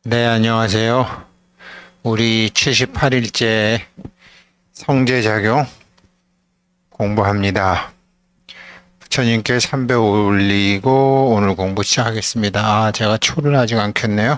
네, 안녕하세요. 우리 78일째 성제작용 공부합니다. 부처님께 3배 올리고 오늘 공부 시작하겠습니다. 제가 초를 아직 안 켰네요.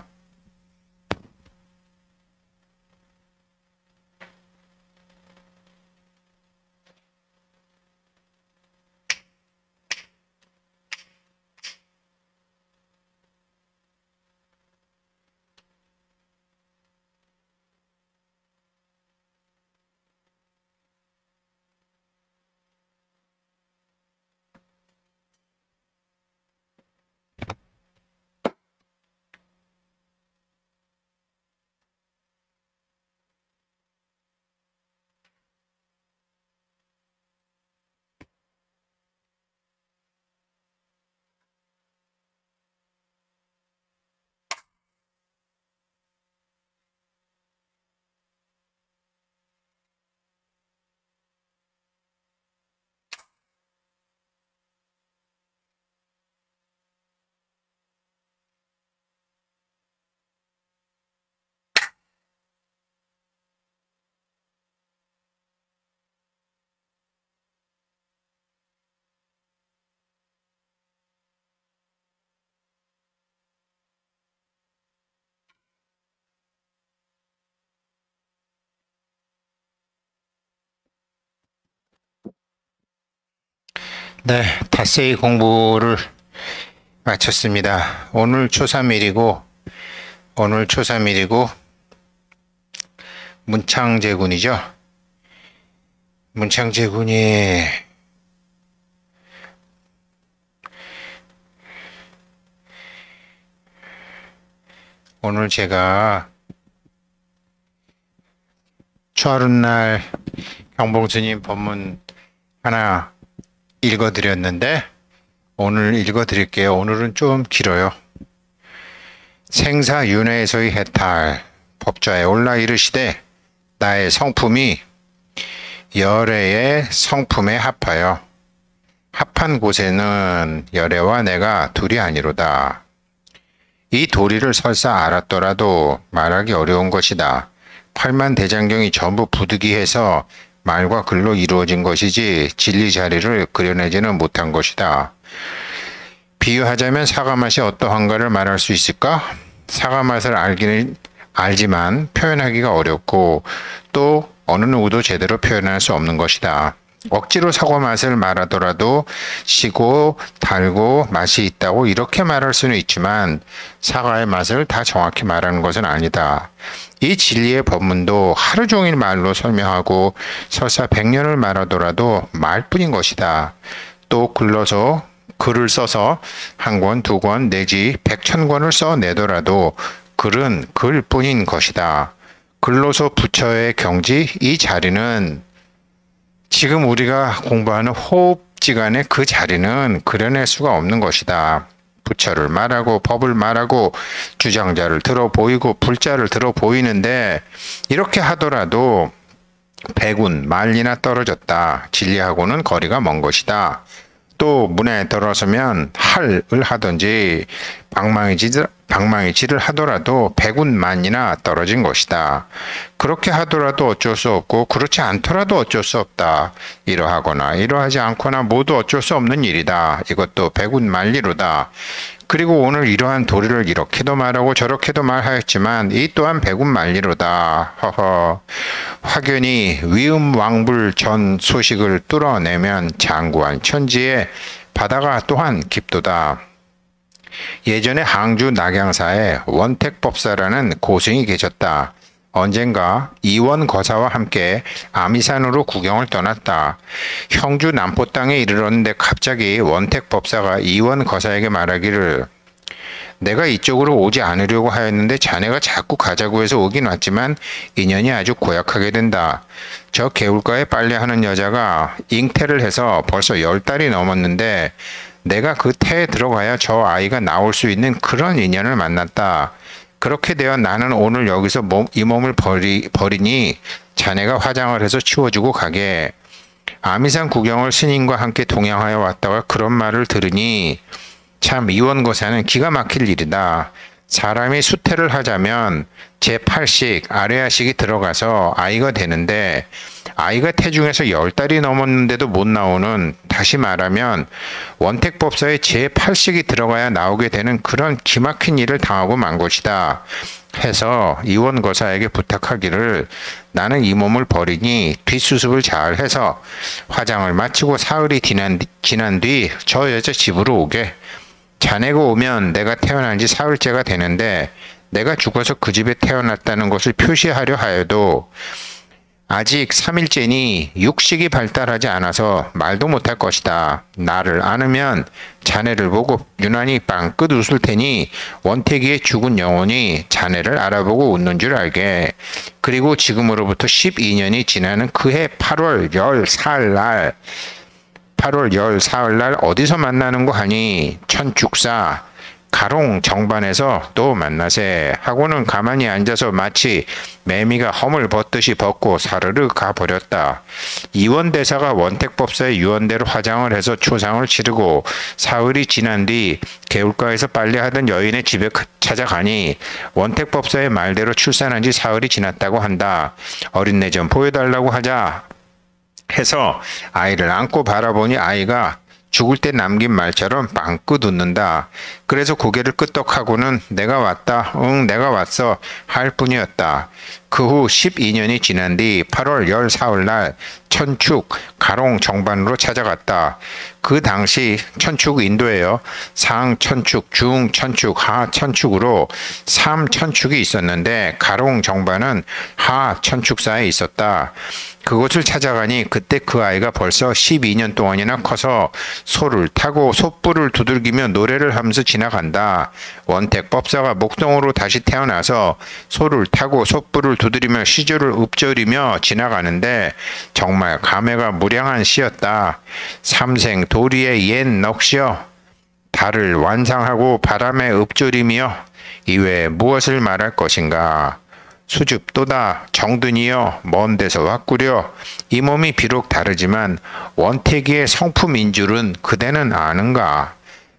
네, 닷새이 공부를 마쳤습니다. 오늘 초3일이고 문창제군이죠. 문창제군이 오늘 제가 초하룻날 경봉스님 법문 하나 읽어드렸는데 오늘 읽어드릴게요. 오늘은 좀 길어요. 생사윤회에서의 해탈 법좌에 올라 이르시되 나의 성품이 열애의 성품에 합하여 합한 곳에는 열애와 내가 둘이 아니로다. 이 도리를 설사 알았더라도 말하기 어려운 것이다. 팔만대장경이 전부 부득이해서 말과 글로 이루어진 것이지 진리 자리를 그려내지는 못한 것이다. 비유하자면 사과맛이 어떠한가를 말할 수 있을까? 사과맛을 알지만 표현하기가 어렵고 또 어느 누구도 제대로 표현할 수 없는 것이다. 억지로 사과 맛을 말하더라도 시고 달고 맛이 있다고 이렇게 말할 수는 있지만 사과의 맛을 다 정확히 말하는 것은 아니다. 이 진리의 법문도 하루 종일 말로 설명하고 설사 100년을 말하더라도 말뿐인 것이다. 또 글을 써서 한 권, 두 권 내지 100,000권을 써내더라도 글은 글뿐인 것이다. 글로서 부처의 경지 이 자리는 지금 우리가 공부하는 호흡지간의 그 자리는 그려낼 수가 없는 것이다. 부처를 말하고 법을 말하고 주장자를 들어 보이고 불자를 들어 보이는데 이렇게 하더라도 백운 만리나 떨어졌다. 진리하고는 거리가 먼 것이다. 또 문에 들어서면 할을 하든지 방망이질을 하더라도 백운만이나 떨어진 것이다. 그렇게 하더라도 어쩔 수 없고 그렇지 않더라도 어쩔 수 없다. 이러하거나 이러하지 않거나 모두 어쩔 수 없는 일이다. 이것도 백운만리로다. 그리고 오늘 이러한 도리를 이렇게도 말하고 저렇게도 말하였지만 이 또한 백운만리로다. 허허. 확연히 위음왕불 전 소식을 뚫어내면 장구한 천지에 바다가 또한 깊도다. 예전에 항주 낙양사에 원택법사라는 고승이 계셨다. 언젠가 이원거사와 함께 아미산으로 구경을 떠났다. 형주 남포 땅에 이르렀는데 갑자기 원택법사가 이원거사에게 말하기를 내가 이쪽으로 오지 않으려고 하였는데 자네가 자꾸 가자고 해서 오긴 왔지만 인연이 아주 고약하게 된다. 저 개울가에 빨래하는 여자가 잉태를 해서 벌써 10달이 넘었는데 내가 그 태에 들어가야 저 아이가 나올 수 있는 그런 인연을 만났다. 그렇게 되어 나는 오늘 여기서 이 몸을 버리니 자네가 화장을 해서 치워주고 가게. 아미산 구경을 스님과 함께 동행하여 왔다가 그런 말을 들으니 참 이원거사는 기가 막힐 일이다. 사람이 수태를 하자면 제8식 아레아식이 들어가서 아이가 되는데 아이가 태중에서 10달이 넘었는데도 못 나오는, 다시 말하면 원택법사에 제8식이 들어가야 나오게 되는 그런 기막힌 일을 당하고 만 것이다 해서 이원거사에게 부탁하기를, 나는 이 몸을 버리니 뒷수습을 잘 해서 화장을 마치고 사흘이 지난 뒤 저 여자 집으로 오게. 자네가 오면 내가 태어난 지 사흘째가 되는데 내가 죽어서 그 집에 태어났다는 것을 표시하려 하여도 아직 3일째니 육식이 발달하지 않아서 말도 못할 것이다. 나를 안으면 자네를 보고 유난히 빵긋 웃을 테니 원태기의 죽은 영혼이 자네를 알아보고 웃는 줄 알게. 그리고 지금으로부터 12년이 지나는 그해 8월 14일 날 어디서 만나는 거 하니 천축사 가롱 정반에서 또 만나세 하고는 가만히 앉아서 마치 매미가 허물 벗듯이 벗고 사르르 가버렸다. 이원대사가 원택법사의 유언대로 화장을 해서 초상을 치르고 사흘이 지난 뒤 개울가에서 빨래하던 여인의 집에 찾아가니 원택법사의 말대로 출산한 지 사흘이 지났다고 한다. 어린애 좀 보여달라고 하자 해서 아이를 안고 바라보니 아이가 죽을 때 남긴 말처럼 빵긋 웃는다. 그래서 고개를 끄덕하고는 내가 왔다, 응 내가 왔어 할 뿐이었다. 그 후 12년이 지난 뒤 8월 14일 날 천축 가롱 정반으로 찾아갔다. 그 당시 천축 인도에요. 상천축, 중천축, 하천축으로 3천축이 있었는데 가롱 정반은 하천축사에 있었다. 그곳을 찾아가니 그때 그 아이가 벌써 12년 동안이나 커서 소를 타고 솥불을 두들기며 노래를 하면서 지나간다. 원택법사가 목동으로 다시 태어나서 소를 타고 솥불을 두드리며 시조를 읊조리며 지나가는데 정말 감회가 무량한 시였다. 삼생 도리의 옛 넋이여 달을 완상하고 바람에 읊조리며 이외에 무엇을 말할 것인가. 수줍도다 정든이여 먼 데서 왔구려. 이 몸이 비록 다르지만 원태기의 성품인 줄은 그대는 아는가.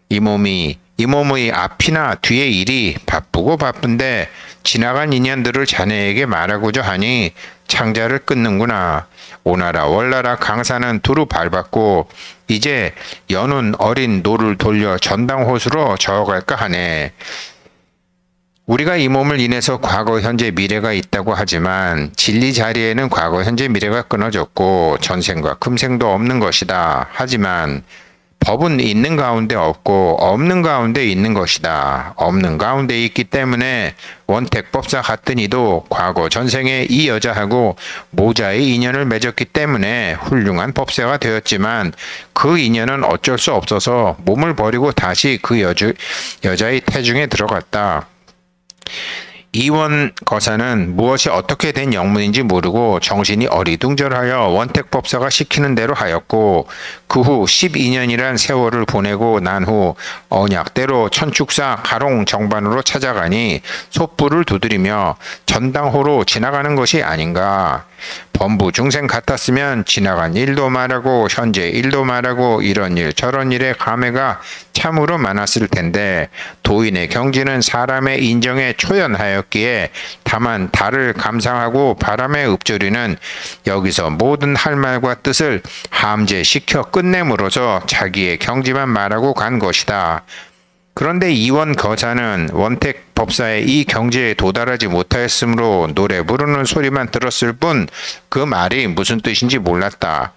이 몸의 앞이나 뒤의 일이 바쁘고 바쁜데 지나간 인연들을 자네에게 말하고자 하니 창자를 끊는구나. 오나라 월나라 강산은 두루 밟았고 이제 여는 어린 노를 돌려 전당호수로 저어갈까 하네. 우리가 이 몸을 인해서 과거, 현재, 미래가 있다고 하지만 진리 자리에는 과거, 현재, 미래가 끊어졌고 전생과 금생도 없는 것이다. 하지만 법은 있는 가운데 없고 없는 가운데 있는 것이다. 없는 가운데 있기 때문에 원택법사 같은 이도 과거 전생에 이 여자하고 모자의 인연을 맺었기 때문에 훌륭한 법사가 되었지만 그 인연은 어쩔 수 없어서 몸을 버리고 다시 그 여자의 태중에 들어갔다. 이원 거사는 무엇이 어떻게 된 영문인지 모르고 정신이 어리둥절하여 원택법사가 시키는 대로 하였고 그 후 12년이란 세월을 보내고 난 후 언약대로 천축사 가롱 정반으로 찾아가니 솥불을 두드리며 전당호로 지나가는 것이 아닌가. 범부 중생 같았으면 지나간 일도 말하고 현재 일도 말하고 이런 일 저런 일의 감회가 참으로 많았을 텐데 도인의 경지는 사람의 인정에 초연하였기에 다만 달을 감상하고 바람에 읊조리는 여기서 모든 할 말과 뜻을 함재시켜 끝내므로써 자기의 경지만 말하고 간 것이다. 그런데 이원 거사는 원택 법사의 이 경지에 도달하지 못하였으므로 노래 부르는 소리만 들었을 뿐 그 말이 무슨 뜻인지 몰랐다.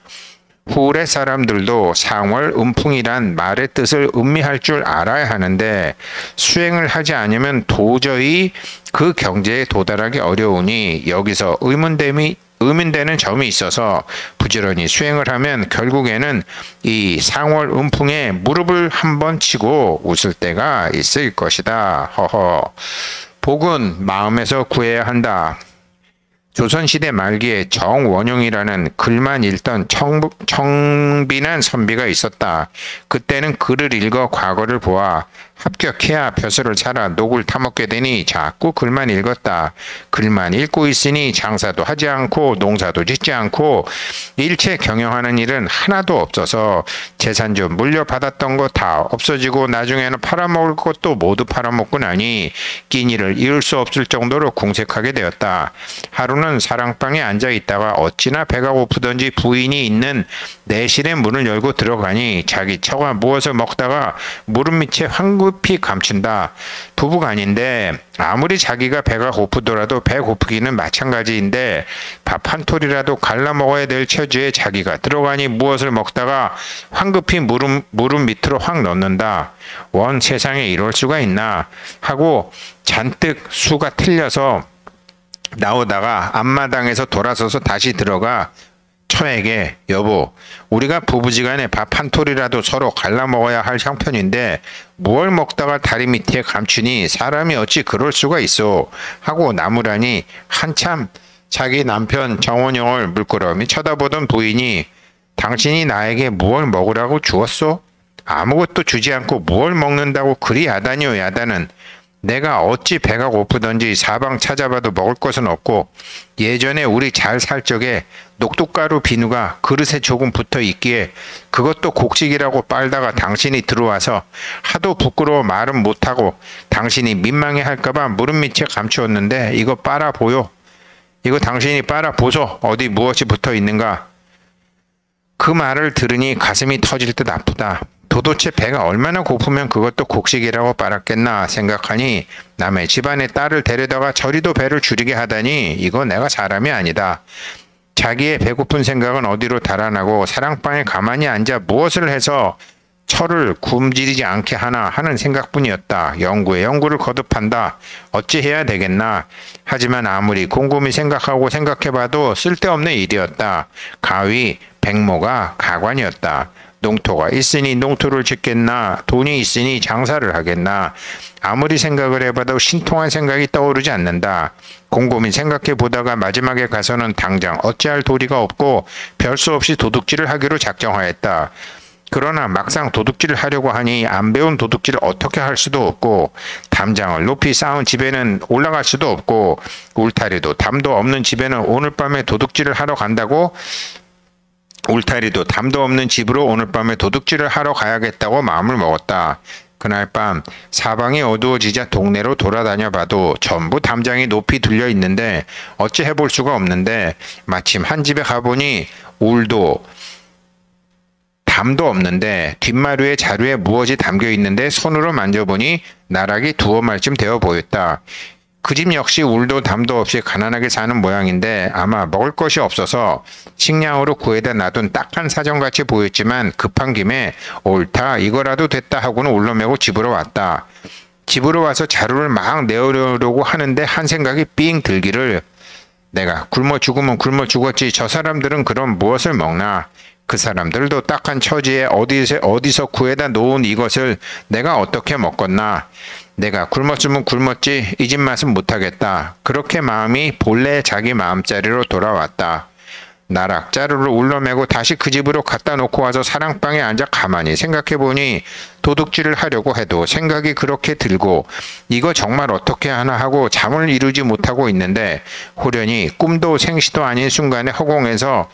후래 사람들도 상월 음풍이란 말의 뜻을 음미할 줄 알아야 하는데 수행을 하지 않으면 도저히 그 경지에 도달하기 어려우니 여기서 의문되는 점이 있어서 부지런히 수행을 하면 결국에는 이 상월 음풍에 무릎을 한번 치고 웃을 때가 있을 것이다. 허허. 복은 마음에서 구해야 한다. 조선시대 말기에 정원용이라는 글만 읽던 청빈한 선비가 있었다. 그때는 글을 읽어 과거를 보아 합격해야 벼슬을 살아 녹을 타먹게 되니 자꾸 글만 읽었다. 글만 읽고 있으니 장사도 하지 않고 농사도 짓지 않고 일체 경영하는 일은 하나도 없어서 재산 좀 물려받았던 거 다 없어지고 나중에는 팔아먹을 것도 모두 팔아먹고 나니 끼니를 이을 수 없을 정도로 궁색하게 되었다. 하루는 사랑방에 앉아있다가 어찌나 배가 고프던지 부인이 있는 내실의 문을 열고 들어가니 자기 처가 무엇을 먹다가 무릎 밑에 황급히 감춘다. 부부가 아닌데 아무리 자기가 배가 고프더라도 배 고프기는 마찬가지인데 밥 한 톨이라도 갈라 먹어야 될 처지에 자기가 들어가니 무엇을 먹다가 황급히 무릎 밑으로 확 넣는다. 원 세상에 이럴 수가 있나 하고 잔뜩 수가 틀려서 나오다가 앞마당에서 돌아서서 다시 들어가 처에게 여보, 우리가 부부지간에 밥 한 톨이라도 서로 갈라 먹어야 할 형편인데 무얼 먹다가 다리 밑에 감추니 사람이 어찌 그럴 수가 있어 하고 나무라니 한참 자기 남편 정원영을 물끄러미 쳐다보던 부인이 당신이 나에게 무얼 먹으라고 주었소? 아무것도 주지 않고 무얼 먹는다고 그리 야단이요 야단은. 내가 어찌 배가 고프던지 사방 찾아봐도 먹을 것은 없고 예전에 우리 잘 살 적에 녹두가루 비누가 그릇에 조금 붙어 있기에 그것도 곡식이라고 빨다가 당신이 들어와서 하도 부끄러워 말은 못하고 당신이 민망해 할까봐 무릎 밑에 감추었는데 이거 빨아 보여. 이거 당신이 빨아 보소. 어디 무엇이 붙어 있는가. 그 말을 들으니 가슴이 터질 듯 아프다. 도대체 배가 얼마나 고프면 그것도 곡식이라고 빨았겠나 생각하니 남의 집안에 딸을 데려다가 저리도 배를 줄이게 하다니 이거 내가 사람이 아니다. 자기의 배고픈 생각은 어디로 달아나고 사랑방에 가만히 앉아 무엇을 해서 철을 굶주리지 않게 하나 하는 생각뿐이었다. 연구에 연구를 거듭한다. 어찌 해야 되겠나. 하지만 아무리 곰곰이 생각하고 생각해봐도 쓸데없는 일이었다. 가위, 백모가 가관이었다. 농토가 있으니 농토를 짓겠나, 돈이 있으니 장사를 하겠나. 아무리 생각을 해봐도 신통한 생각이 떠오르지 않는다. 곰곰이 생각해 보다가 마지막에 가서는 당장 어찌할 도리가 없고 별 수 없이 도둑질을 하기로 작정하였다. 그러나 막상 도둑질을 하려고 하니 안 배운 도둑질을 어떻게 할 수도 없고 담장을 높이 쌓은 집에는 올라갈 수도 없고 울타리도 담도 없는 집에는 오늘 밤에 도둑질을 하러 간다고 울타리도 담도 없는 집으로 오늘 밤에 도둑질을 하러 가야겠다고 마음을 먹었다. 그날 밤 사방이 어두워지자 동네로 돌아다녀 봐도 전부 담장이 높이 들려 있는데 어찌 해볼 수가 없는데 마침 한 집에 가보니 울도 담도 없는데 뒷마루에 자루에 무엇이 담겨 있는데 손으로 만져보니 나락이 두어 말쯤 되어 보였다. 그 집 역시 울도 담도 없이 가난하게 사는 모양인데 아마 먹을 것이 없어서 식량으로 구해다 놔둔 딱한 사정같이 보였지만 급한 김에 옳다 이거라도 됐다 하고는 울러매고 집으로 왔다. 집으로 와서 자루를 막 내어려고 하는데 한 생각이 삥 들기를 내가 굶어 죽으면 굶어 죽었지 저 사람들은 그럼 무엇을 먹나. 그 사람들도 딱한 처지에 어디서 구해다 놓은 이것을 내가 어떻게 먹겠나. 내가 굶었으면 굶었지 이 집 맛은 못하겠다. 그렇게 마음이 본래 자기 마음자리로 돌아왔다. 나락 자루를 울러매고 다시 그 집으로 갖다 놓고 와서 사랑방에 앉아 가만히 생각해보니 도둑질을 하려고 해도 생각이 그렇게 들고 이거 정말 어떻게 하나 하고 잠을 이루지 못하고 있는데 호련히 꿈도 생시도 아닌 순간에 허공에서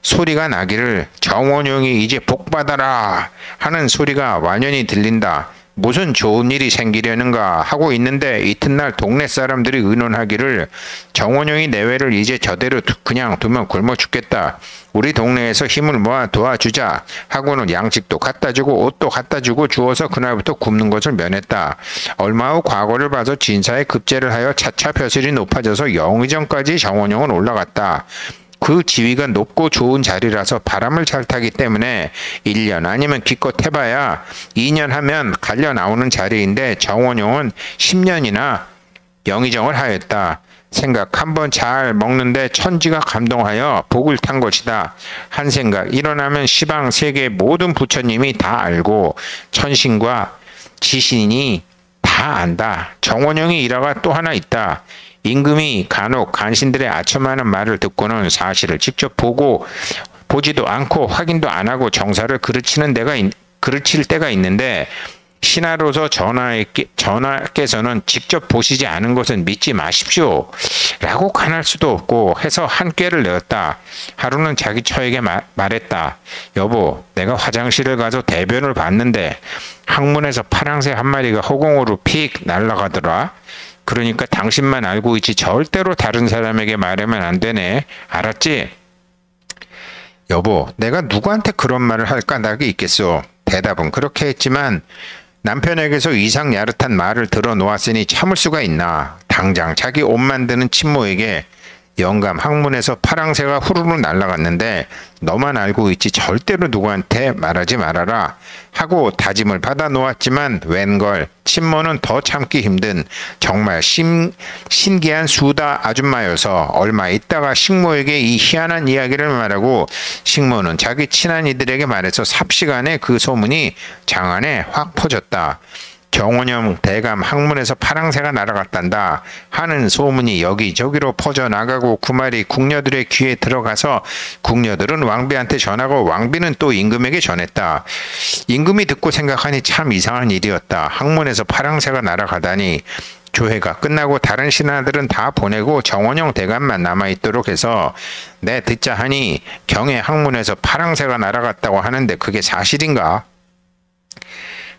소리가 나기를 정원용이 이제 복받아라 하는 소리가 완연히 들린다. 무슨 좋은 일이 생기려는가 하고 있는데 이튿날 동네 사람들이 의논하기를 정원용이 내외를 이제 저대로 그냥 두면 굶어 죽겠다. 우리 동네에서 힘을 모아 도와주자 하고는 양식도 갖다주고 옷도 갖다주고 주어서 그날부터 굶는 것을 면했다. 얼마 후 과거를 봐서 진사에 급제를 하여 차차 벼슬이 높아져서 영의정까지 정원용은 올라갔다. 그 지위가 높고 좋은 자리라서 바람을 잘 타기 때문에 1년 아니면 기껏 해봐야 2년 하면 갈려 나오는 자리인데 정원용은 10년이나 영의정을 하였다. 생각 한번 잘 먹는데 천지가 감동하여 복을 탄 것이다. 한 생각 일어나면 시방 세계 모든 부처님이 다 알고 천신과 지신이 다 안다. 정원용이 일화가 또 하나 있다. 임금이 간혹 간신들의 아첨하는 말을 듣고는 사실을 직접 보지도 않고 확인도 안 하고 정사를 그르칠 때가 있는데 신하로서 전하께서는 직접 보시지 않은 것은 믿지 마십시오. 라고 간할 수도 없고 해서 한 꾀를 내었다. 하루는 자기 처에게 말했다. 여보, 내가 화장실을 가서 대변을 봤는데 항문에서 파랑새 한 마리가 허공으로 픽 날아가더라. 그러니까 당신만 알고 있지 절대로 다른 사람에게 말하면 안 되네. 알았지? 여보, 내가 누구한테 그런 말을 할 까닭이 있겠소? 대답은 그렇게 했지만 남편에게서 이상 야릇한 말을 들어놓았으니 참을 수가 있나. 당장 자기 옷 만드는 친모에게 영감 항문에서 파랑새가 후루룩 날아갔는데 너만 알고 있지 절대로 누구한테 말하지 말아라 하고 다짐을 받아 놓았지만 웬걸 친모는 더 참기 힘든 정말 신기한 수다 아줌마여서 얼마 있다가 식모에게 이 희한한 이야기를 말하고 식모는 자기 친한 이들에게 말해서 삽시간에 그 소문이 장안에 확 퍼졌다. 정원영 대감 항문에서 파랑새가 날아갔단다 하는 소문이 여기저기로 퍼져나가고 그 말이 궁녀들의 귀에 들어가서 궁녀들은 왕비한테 전하고 왕비는 또 임금에게 전했다. 임금이 듣고 생각하니 참 이상한 일이었다. 항문에서 파랑새가 날아가다니. 조회가 끝나고 다른 신하들은 다 보내고 정원영 대감만 남아있도록 해서 내 듣자 하니 경의 항문에서 파랑새가 날아갔다고 하는데 그게 사실인가?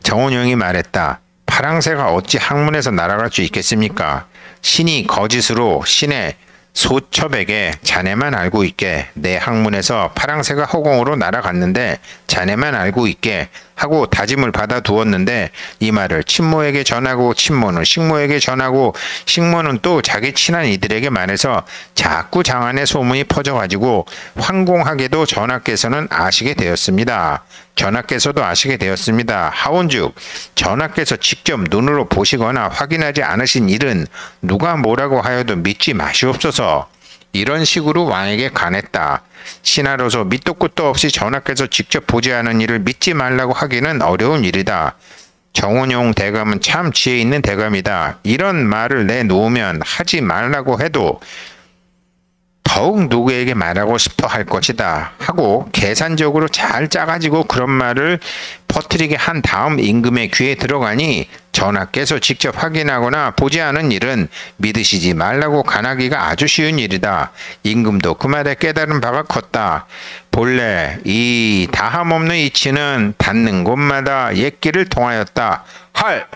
정원영이 말했다. 파랑새가 어찌 항문에서 날아갈 수 있겠습니까? 신이 거짓으로 신의 소첩에게 자네만 알고 있게 내 항문에서 파랑새가 허공으로 날아갔는데 자네만 알고 있게 하고 다짐을 받아 두었는데 이 말을 친모에게 전하고 친모는 식모에게 전하고 식모는 또 자기 친한 이들에게 말해서 자꾸 장안의 소문이 퍼져가지고 황공하게도 전하께서는 아시게 되었습니다. 전하께서도 아시게 되었습니다. 하온즉 전하께서 직접 눈으로 보시거나 확인하지 않으신 일은 누가 뭐라고 하여도 믿지 마시옵소서. 이런 식으로 왕에게 간했다. 신하로서 밑도 끝도 없이 전하께서 직접 보지 않은 일을 믿지 말라고 하기는 어려운 일이다. 정원용 대감은 참 지혜 있는 대감이다. 이런 말을 내놓으면 하지 말라고 해도 더욱 누구에게 말하고 싶어 할 것이다 하고 계산적으로 잘 짜가지고 그런 말을 퍼뜨리게 한 다음 임금의 귀에 들어가니 전하께서 직접 확인하거나 보지 않은 일은 믿으시지 말라고 간하기가 아주 쉬운 일이다. 임금도 그 말에 깨달은 바가 컸다. 본래 이 다함없는 이치는 닿는 곳마다 옛길을 통하였다. 할!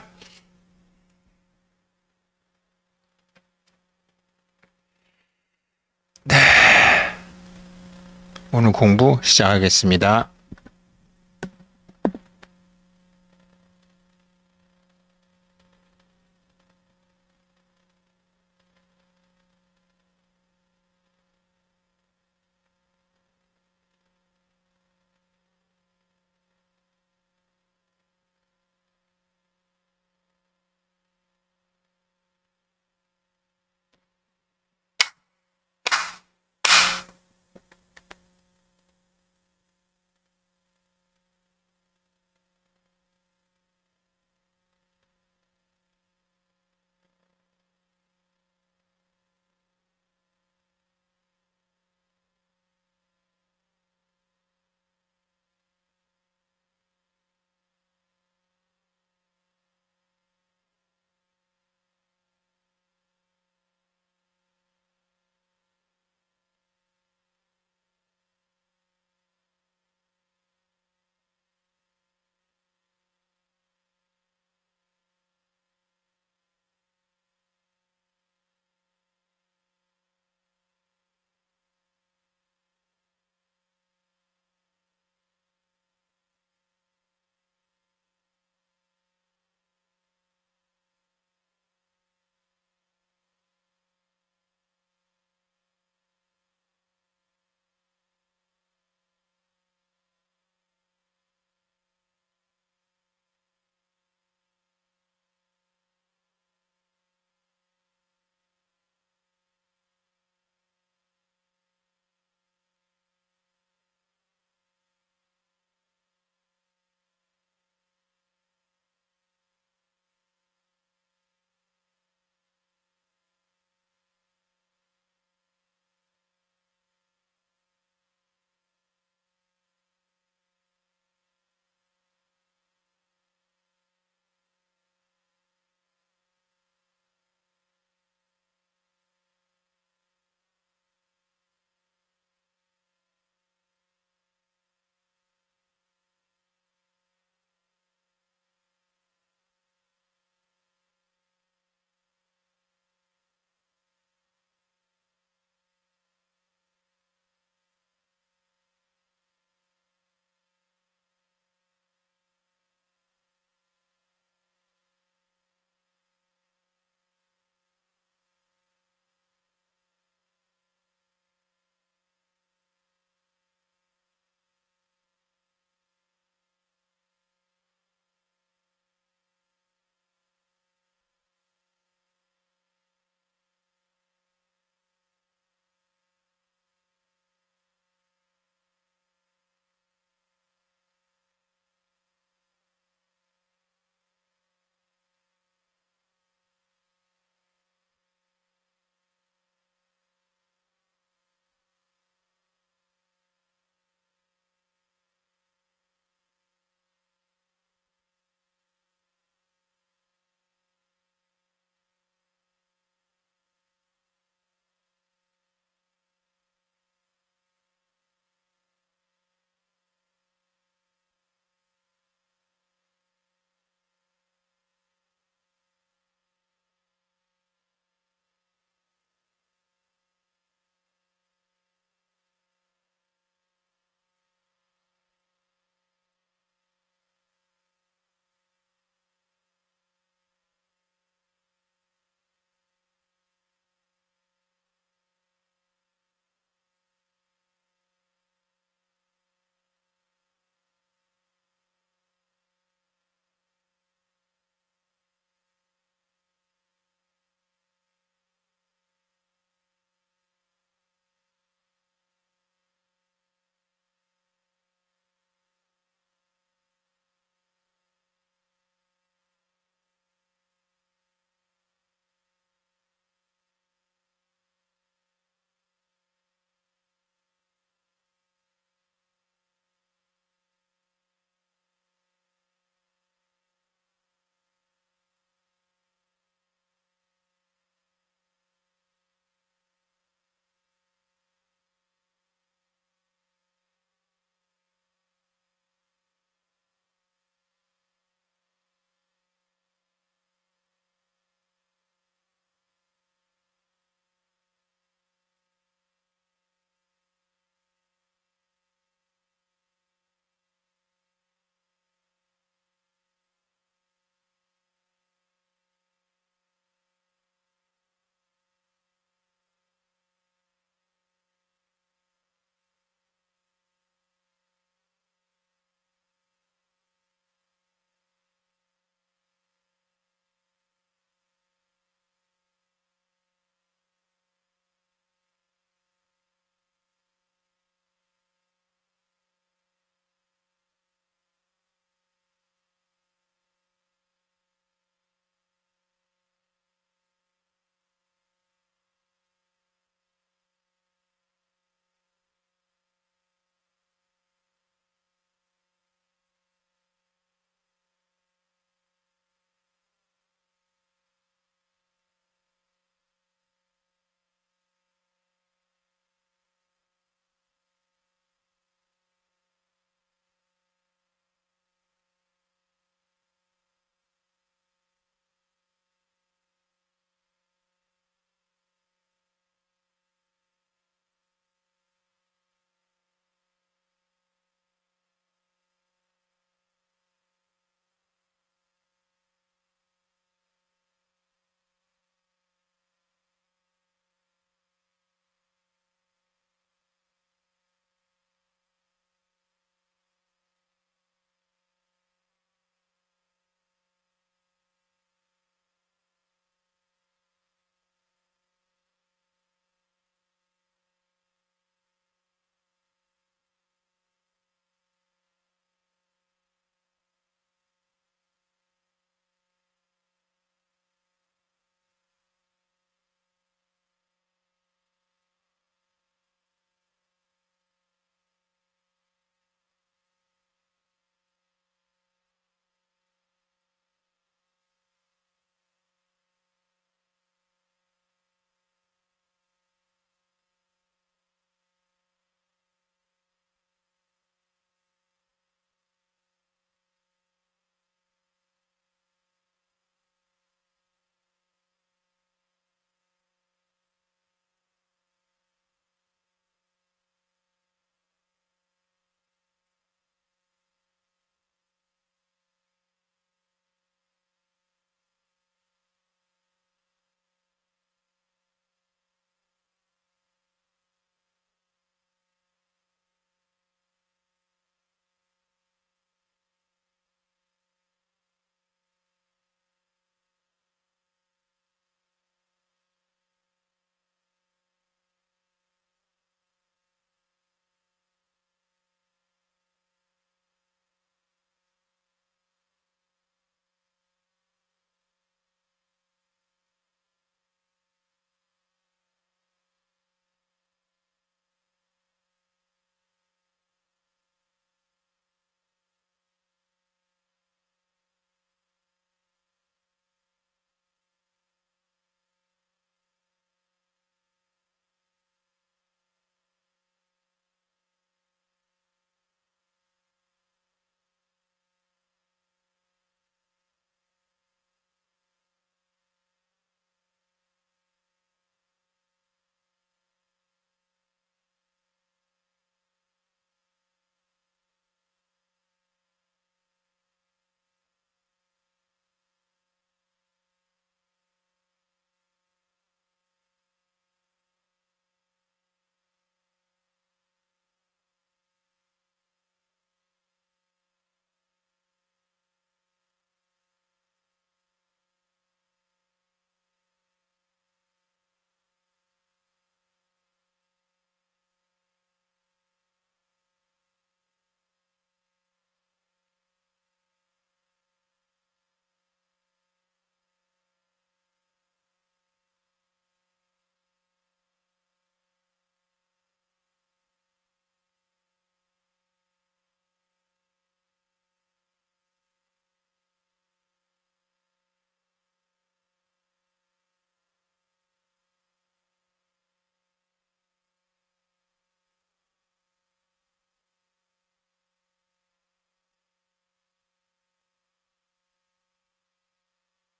오늘 공부 시작하겠습니다.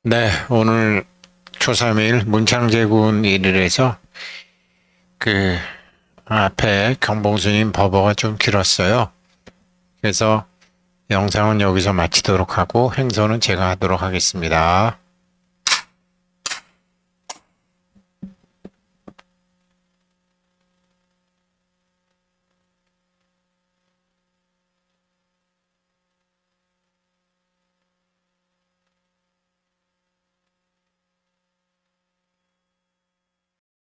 네, 오늘 초3일 문창제군 일일에서 그 앞에 경봉스님 법어가 좀 길었어요. 그래서 영상은 여기서 마치도록 하고 행선은 제가 하도록 하겠습니다.